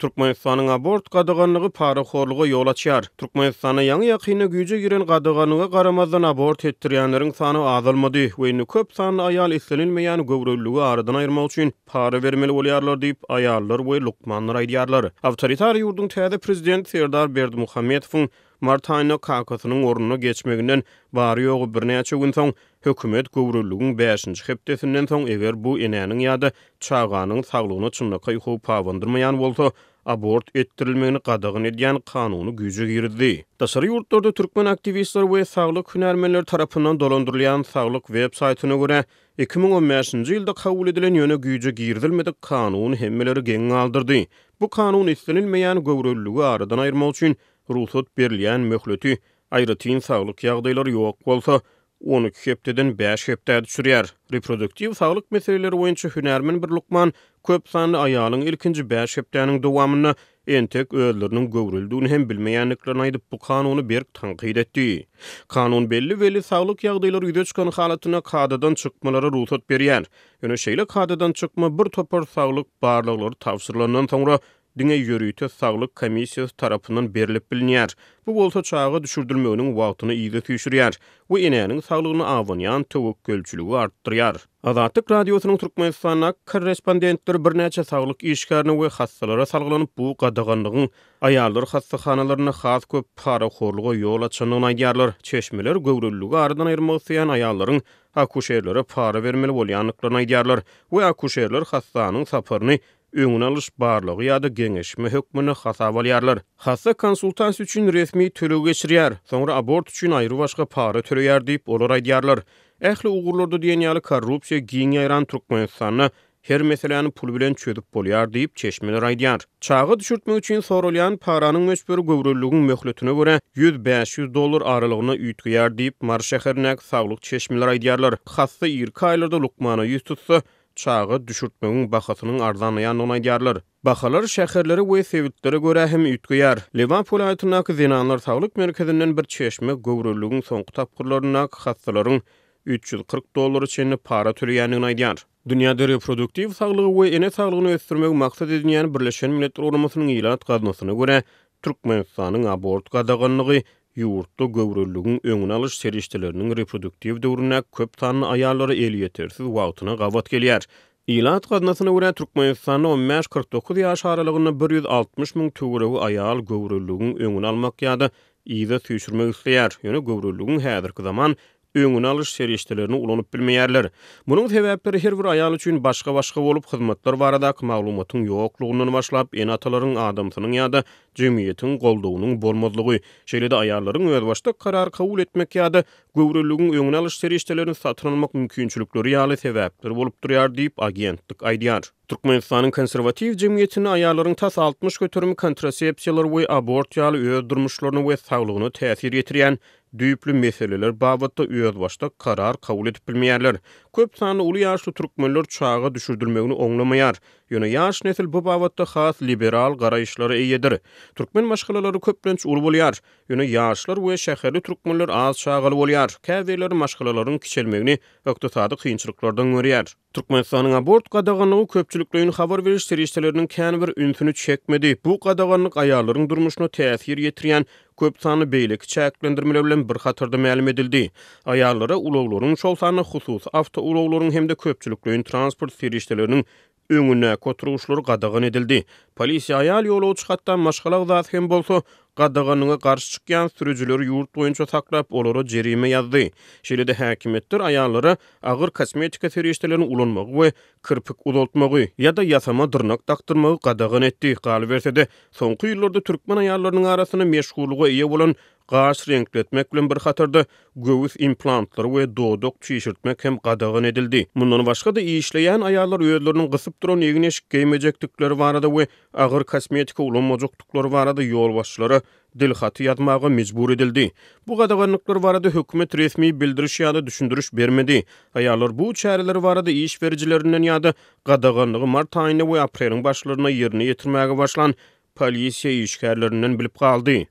Türkmenistanyň abort gadaganlygy paraxorluga ýol açýar. Türkmenistana ýaňy ýakyna güýje giren gadaganlyga garamazdan abort etdirýänleriň sany azalmady we köp sanly aýal islenilmeýän göwrelligi aradan aýyrmak üçin para bermeli bolýarlar diýip aýallar we lukmanlar aýdýarlar. Awtoritar ýurdun täze prezident Serdar Berdimuhammedowyň mart aýyna kakasynyň ornuna geçmeginden bary ýogy birnäçe gün soň hökümet göwrelligin 5-nji hepdesinden soň eger bu enäniň ýa-da çaganyň saglygyny çynlaka ýukup pawandyrmaýan bolsa, abort etdirilmegini qadagyn edýän kanuny güýje girdi. Daşary ýurtlarda türkmen aktivistler we saglyk hünärmenler tarapyndan dolandyrylýan saglyk web saytyna görä 2015-nji ýylda kabul edilen ýöne güýje girdilmedik kanun hemmeleri geň aldyrdy. Bu kanun islenilmeýän göwrelligi aradan aýyrmak üçin ruhsat berilýän möhleti aýratyn saglyk ýagdaýlary ýok bolsa, 12 hepdeden 5 hepdä düşürýär. Reproduktiv saglyk meseleleri boýunça hünärmen bir lukman köp sanly aýalyň ilkinji 5 hepdäniň dowamyna entek özleriniň göwreldigini hem bilmeýänliklerini aýdyp bu kanuny berk tanqid etdi. Kanun belli saglyk ýagdaýlary ýüze çykan halatyna kadadan çykmalara ruhsat berýär. Ýöne şeýle kadadan çykma bir topar saglyk barlyklary tawsyrlandan soňra diňe ýörüýte saglyk komissiýasy tarapyndan berilip bilinýär. Bu bolsa çağa düşürdilmeginiň wagtyny ýygy tüýşürýär. Bu enäniň saglygyny awanýan tewekkelçiligi artdyrýar. Azatlyk radiosynyň Türkmenistana korrespondentleri birnäçe saglyk işgärine we hassalara salgylanyp bu gadaganlygyň aýallar hassahanalarına has köp paraxorluga ýol açanyny aýdýarlar. Çeşmeler göwrelligi aradan aýyrmak isleýän aýallaryň akuşerlere para bermeli bolýanlyklaryny aýdýarlar we akuşerler hassanyň saparyny öňüne alyş barlygy ýa-da geňeşme hökmüne hasap alýarlar. Hassa konsultasiýa üçin resmi töle geçirýär, soňra abort üçin aýry başga para töleýär diýip olar aýdýarlar. Ähli ugurlarda diýen ýaly korrupsiýa giň ýaýran Türkmenistanyna her meseleni pul bilen çödüp bolýar diýip çeşmeler aýdýar. Çağı düşürtmek üçin sorulýan paranyň möçberi göwrelliginiň möhletine görä $100-500 aralygyna üýtgýär diýip Mar şäherine saglyk çeşmeler aýdýarlar. Hassa ýerki aýlarda lukmana ýüz tutsa, çağı düşürtmegiň bahasynyň arzanlaýanyny aýdýarlar. Bahalar şäherlere we sewitlere görä hem üýtgýär. Lewan polaýatynaky zenanlar saglyk merkezinden bir çeşme göwrelligiň soňky tapgyrlaryna hassalaryň $340 çenli para töleýänini aýdýar. Dünýäde reproduktiv saglygy we ene saglygyny ösdürmek maksat edilýän Birleşen Milletler Ugrumasynyň ýylat gazmasyna görä Türkmenistanyň abort gadaganlygy ýurtda göwrelligiň öňüne alyş serişdeleriniň reproduktiv döwrüne köp sanly aýallary el ýetersiz wagtyna gawat gelýär. Ýylat gazmasyna görä Türkmenistanyň 15-49 ýaş aralygyny 160 000 töweregi aýal göwrelligiň öňüne almak ýa-da ýyza tüýşürmek isleýär. Ýöne göwrelligiň häzirki zaman öňüne alyş serişdelerini ulanyp bilmeýärler. Munyň sebäpleri her bir aýal üçin başga bolup hyzmatlar baradaky maglumatyň ýoklugyndan başlap en atalaryň adamsynyň ýa-da jemgyýetiň goldawynyň bolmazlygy, şeýle-de aýallaryň özbaşda karar kabul etmek ýa-da göwrelligiň öňüne alyş serişdelerini satyn almak mümkinçilikleri ýaly sebäpler bolup durýar diýip agentlik aýdýar. Türkmenistanyň konservativ jemgyýetine aýallaryň tas 60 götürmi kontrasepsiýalar we abort ýaly öz durmuşlaryny we saglygyny täsir ýetirýän düýpli meseleler babatda özbaşda karar kabul edip bilmeýärler. Köp sanly uly ýaşly türkmenler çağa düşürdilmegini oňlamaýar. Ýöne ýaş nesil bu babatda has liberal garaýşlary eýedir. Türkmen maşgalalary köplenç uly bolýar. Ýöne ýaşlar we şäherli türkmenler az çağaly bolýar. Käzeler maşgalalaryň kiçelmegini ökdesady kynçylyklardan görýär. Türkmenistanyň abort gadaganlygy köpçüliklerini habar beriş serişdeleriniň kän bir ünsüni çekmedi. Bu gadaganlyk aýallaryň durmuşyna täsir ýetirýän köp sanly beýleki çäklendirmeler bilen bir hatarda ma'lum edildi. Aýallara ulaglaryň şol sanly hususy awto ulaglaryň hemde köpçüliklerin transport serişdeleriniň öňüne koturuşlary gadagan edildi. Polisiýa aýal ýola çykatdan maşgalak zat hem bolsa gadaganyňa garşy çykýan sürüjileri ýurt boýunça saklap olara jerime ýazdy. Şeýle-de häkimetler aýallara agyr kosmetika serişdelerini ulanmagy we kirpik uzaltmagy ýa-da ýasama dyrnak taktyrmagy gadagan etdi. Galy bersede soňky ýyllarda türkmen aýallarynyň arasyna meşgullyga eýe bolan gaş renkletmek bilen bir hatarda göwüs implantlary we dodok çyşyrtmek hem gadagan edildi. Mundan başga da işleýän aýallar özleriniň gysyp duran ýegineşik geýmejeklikleri barada we agyr kosmetika ulanmajaklyklary barada ýol başçylary dilhaty ýazmagy mejbur edildi. Bu gadaganlyklar barada hökümet resmi bildiriş ýa-da düşündiriş bermedi. Aýallar bu çäreler barada iş berijilerinden ýa-da gadaganlygy mart aýyna we apreliň başlaryna ýerine ýetirmäge başlan polisiýa işgärlerinden bilip galdy.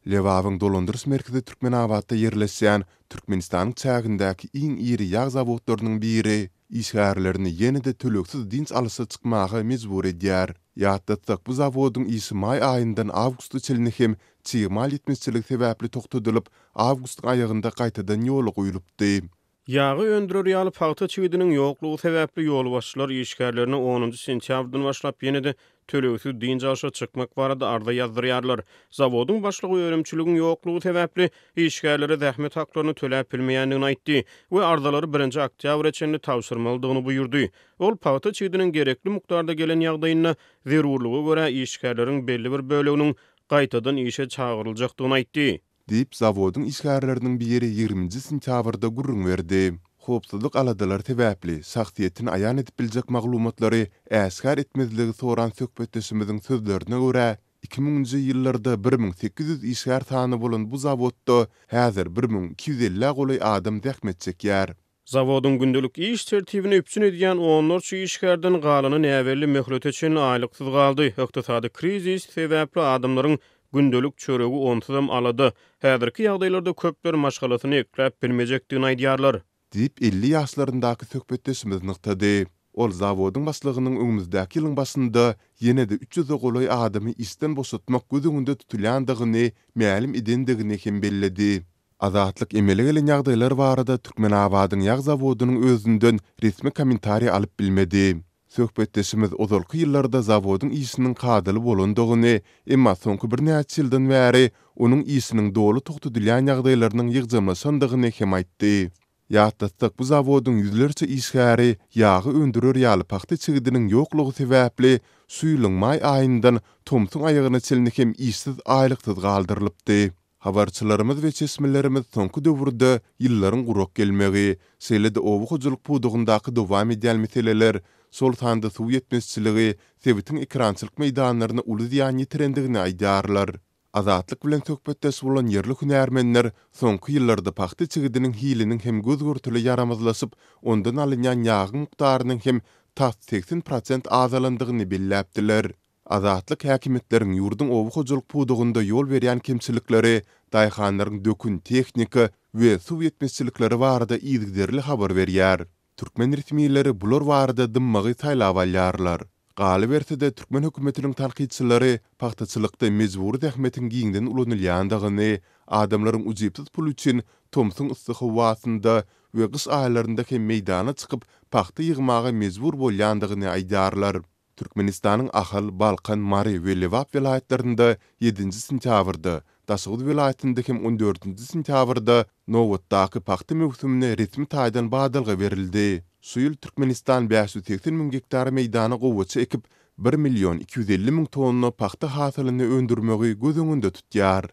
Lewawyň dolandyrys merkezi Türkmenabadda ýerleşýän Türkmenistanyň çägindäki iň iri ýağ zawodlarynyň biri işgärlerini ýene-de töleksiz dinç alysy çykmagy mejbur edýär. Ýatdatsak bu zawodun işi may aýyndan awgust çeline hem çygymal etmezçilik sebäpli toktadylyp, awgustun aýagynda gaýtadan ýola goýulypdy. Yağı öndürür ýaly paýta çygdynyň ýoklugy sebäpli ýol başçylar işgärlerini 10 sentýabrdan başlap ýene-de töleksiz dinç alysy çykmak barada arda ýazdyrýarlar. Zawodun başlygy öýrümçiligiň ýoklugy sebäpli işgärlere zähmet haklaryny töläp bilmeýändigini aýtdy we ardalary 1 oktyabr içinde tawşyrmalydygyny buyurdy. Ol paýta çygdynyň gerekli mukdarda gelen ýagdaýyna zerurlygy görä işgärleriň belli bir böleginiň gaýtadan işe çağıryljakdygyny aýtdy. Dip zawodun işgärleriniň biri 20 sentýabrda gurrun berdi. Hopsuzlyk aladalar sebäpli sagtyýetini aýan edip biljek maglumatlary äsgär etmezligi soran söhbetdeşimiziň sözlerine görä 2000-nji ýyllarda 1800 işgär sany bolan bu zawodda häzir 1250 goly adam zähmet çekýär. Zawodun gündelik iş tertibini üpsün edýän onlarça işgärden galyny näwelli möhlet için aýlyksyz galdy. Ykdysady krizis sebäpli adamlaryň gündelik çöregi onsuzam alady. Häzirki ýagdaýlarda köpler maşgalasyny ekläp bilmejekdigini aýdýarlar. Dip 50 ýaşlaryndaky söhbetdeşimiz nykdy. Ol zawodun başlygynyň öňümüzdäki ýylyň başynda ýene-de 300 goly adamy işden boşatmak gözüňde tutulýandygyny, mälim edendigini hem belledi. Azatlyk emeli gelen ýagdaýlar barada Türkmenabadyň ýag zawodynyň özünden resmi kommentariýa alyp bilmedi. Söhbetdeşimiz ozalky ýyllarda zawodun işiniň kadyly bolandygyny, emma soňky bir näçe ýyldan bäri onuň işiniň dolu tokdudylýan ýagdaýlarynyň ýygjamlaşandygyny hem aýtdy. Ýatdatsak bu zawodun ýüzlerçe işgäri ýagy öndürür ýaly paxta çygydynyň ýoklugy sebäpli suýlyň may aýyndan tomsuň aýagyna çeline hem işsiz aýlyksyz galdyrylypdy. Habarçylarymyz we çeşmelerimiz soňky döwürde ýyllaryň gurak gelmegi, selede owu hojuluk pudugyndaky dowam edýän meseleler, sol tanda suw ýetmezçiligi, sebitiň ekrançylyk meýdanlaryna uly ziýan ýetirendigini aýdýarlar. Azatlyk bilen söhbetdeş bolan ýerli hünärmenler soňky ýyllarda paxta çygydynyň hiliniň hem gözgörtüli ýaramazlaşyp, ondan alynýan ýagyň mukdarynyň hem 80% azalandygyny belläpdiler. Azatlyk häkimetleriň ýurdun owu hojuluk pudugynda ýol berýän kemçilikleri, daýhanlaryň dökün tehnika we suw ýetmezçilikleri barada ýygderli habar berýär. Türkmen resmiýetleri bular barada dymmagy taýlap alýarlar. Galy berse-de Türkmen hökümetiniň tanqidçilari paxtaçylykda mejburi zähmetiň giňden ulanylýandygyny, adamlaryň ujypsyz pul üçin tomsuň yssyk howasynda we gys aýlarynda hem meýdana çykyp paxta ýygmaga mejbur bolýandygyny aýdýarlar. Türkmenistanyň Ahal, Balkan, Mari we Lewap vilayetlerinde 7 sentýabrda, Daşygy vilayetinde hem 14 sentýabrda Nowatdaky paxta mewsümine resmi taýdan badalga berildi. Şu ýyl Türkmenistan 580 000 hektar meýdana gowaça ekip 1.250.000 tonna paxta hasylyny öndürmegi gözüňünde tutýar.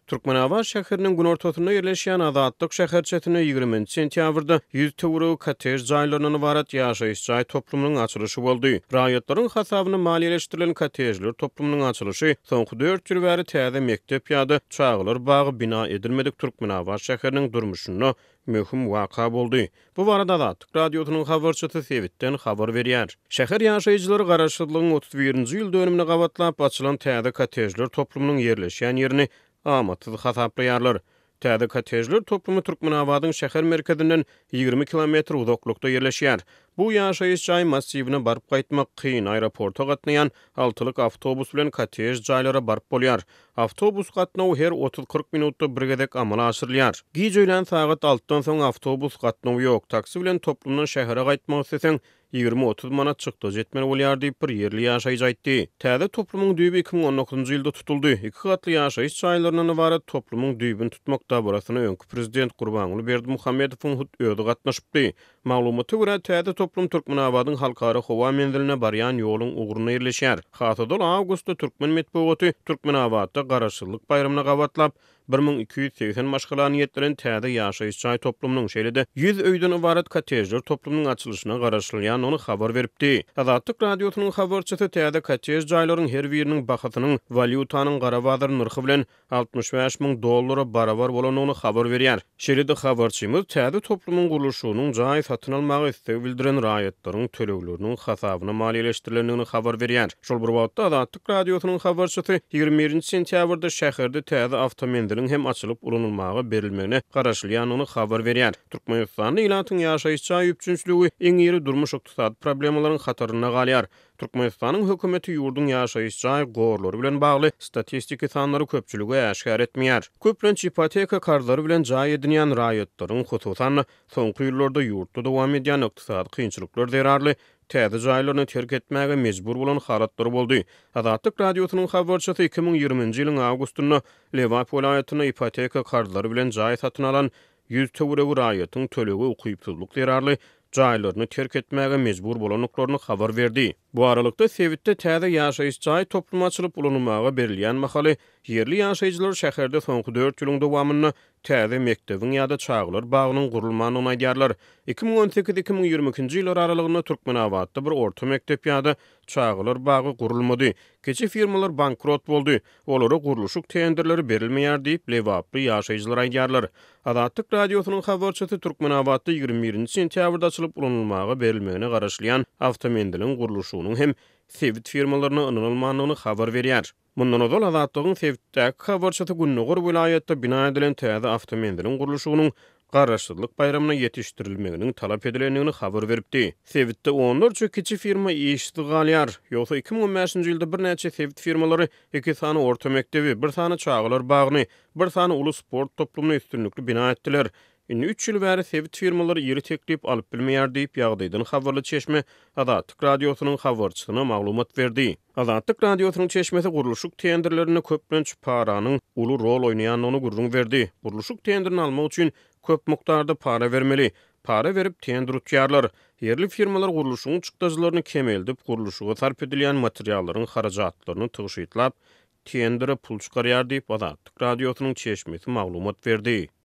Türkmenabad şäheriniň gün ortasynda ýerleşýän Azatlyk şäherçetine 20 sentýabrda 100 töwrek kotej jaýlarynyň barat ýaşaýyş jaý toplumynyň açylyşy boldy. Raýatlaryň hasabyna maliýeleşdirilen kotejler toplumynyň açylyşy soňky 4 ýyl bäri täze mektep ýa-da çağlar bagy bina edilmedik Türkmenabad şäheriniň durmuşyna möhüm waka boldy. Bu barada Azatlyk radiosynyň habarçysy Sewitden habar berýär. Şäher ýaşaýjylary garaşlygynyň 31-nji ýyl dönümine gawatlap açylan täze kotejler toplumynyň ýerleşýän ýerini amatsız hasaplaýarlar. Täze kotejler toplumy Türkmenabadyň şäher merkezinden 20 kilometr uzaklykda ýerleşýär. Bu ýaşaýyş jaý massivine baryp gaýtmak kyn, aeroporta gatnaýan 6-lyk awtobus bilen kotej jaýlara baryp bolýar. Awtobus gatnawy her 30-40 minutda bir gezek amala aşyrylýar. Giýjelen sagat 6-dan soň awtobus gatnawy ýok. Taksi bilen toplumdan şähere gaýtmak isteseň 20-30 manat çykdy jetmeli bolýar diýip bir ýerli ýaşaýjy aýtdy. Täze toplumyň düýbi 2019-njy ýylda tutuldy. 2 gatly ýaşaýyş jaýlarynyň ibaret toplumyň düýbini tutmakda burasyny öňkü prezident Gurbanuly Berdimuhammedowyň özü gatnaşypdy. Maglumata görä täze toplum Türkmenabadyň halkara howa menziline barýan ýoluň uguryna ýerleşýär. Hatadol awgustda Türkmen medeniýeti Türkmenabadda garaşsyzlyk bayramagyna gawatlap 1280 maşgalany ýetiren täze ýaşaýyş jaý toplumynyň şeýlede 100 öýden ibaret kotejler toplumynyň açylyşyna garaşylýan onu habar beripdi. Azatlyk radiosynyň habarçysy täze kotej jaýlaryň her biriniň bahasynyň valyutanyň gara bazar narhy bilen $65.000 barabar bolanyny habar berýär. Şeýlede habarçymyz täze toplumyň gurulşynyň jaý satyn almagy istegi bildiren raýatlaryň tölegleriniň hasabyna maliýeleşdirilendigini habar berýär. Şol bir wagtda Azatlyk radiosynyň habarçysy 21 sentýabrda şäherde täze awtomobil mendilin hem açılıp ulunulmagy berilmegine garaşlýanyny habar berýär. Türkmenistanyň ýylatyň ýaşaýyşçy üpçünçligi iň ýeri durmuş ykdysady problemalaryň hataryna galýar. Türkmenistanyň hökümeti ýurdun ýaşaýyşçy gorlary bilen bagly statistiki sanlary köpçüligi äşkär etmeýär. Köplenç ipoteka karzdary bilen jaý edilýän raýatlaryň hususan soňky ýyllarda ýurtda dowam edýän ykdysady kynçylyklar derarly täze jaýlaryny terk etmäge mejbur bolan halatlar boldy. Azatlyk radiosynyň habarçysy 2020-nji ýylyň awgustunda Lewap welaýatyna ipoteka karzdary bilen jaý satyn alan 100 töweregi raýatyň tölegi ukypsuzlyk derarly jaýlaryny terk etmäge mejbur bolanyklaryny habar berdi. Bu aralykda Sewitde täze ýaşaýyş topluma açylyp ulanymaga berilýän mahaly yerli ýaşaýjylar şäherde soňky 4 ýylyň dowamyny täze mektebiň ýa-da çağlar bagynyň gurulmagyny aýdýarlar. 2018-2022-nji ýylar aralygynda Türkmenabadda bir orta mektep ýa-da çağlar bagy gurulmady. Keçi firmalar bankrot boldy. Olary guruluşyk tenderleri berilmeýär diýip Lewaply ýaşaýjylar aýdýarlar. Azatlyk radiosynyň habarçysy Türkmenabadda 21-nji sentýabrda açylyp ulanylmaga berilmegine garaşlyan awtomendiliň guruluşynyň hem Sewit firmalaryna ynanylmagyny habar berýär. Mundan ozal Azatlygyň Sewitdäki habarçysy Günnogor welaýatda bina edilen täze awtomendiliň guruluşynyň garaşsyzlyk bayramyna ýetişdirilmeginiň talap edilendigini habar beripdi. Sewitde onlarça kiçi firma işdi galýar. Ýogsa 2015-nji ýylda bir näçe Sewit firmalary 2 sany orta mektebi, 1 sany çağlar bagyny, 1 sany uly sport toplumyny üstünlikli bina etdiler. 3 ýyl bäri Sewit firmalary ýeri teklip alyp bilmeýär diýip ýagdaýdan habarly Çeşme Azatlyk radiosynyň habarçysyna maglumat berdi. Azatlyk radiosynyň Çeşmesi guruluşyk tenderlerini köplenç paranyň uly rol oýnaýanyny gurrun berdi. Guruluşyk tenderini almak üçin köp mukdarda para vermeli. Para verip tender utýarlar. Yerli firmalar guruluşyň çykdaşlaryny kemeldip guruluşyga sarp edilýän materiallaryň harajatlaryny tygyşytlap tendere pul çykarýar diýip Azatlyk radiosynyň Çeşmesi maglumat berdi.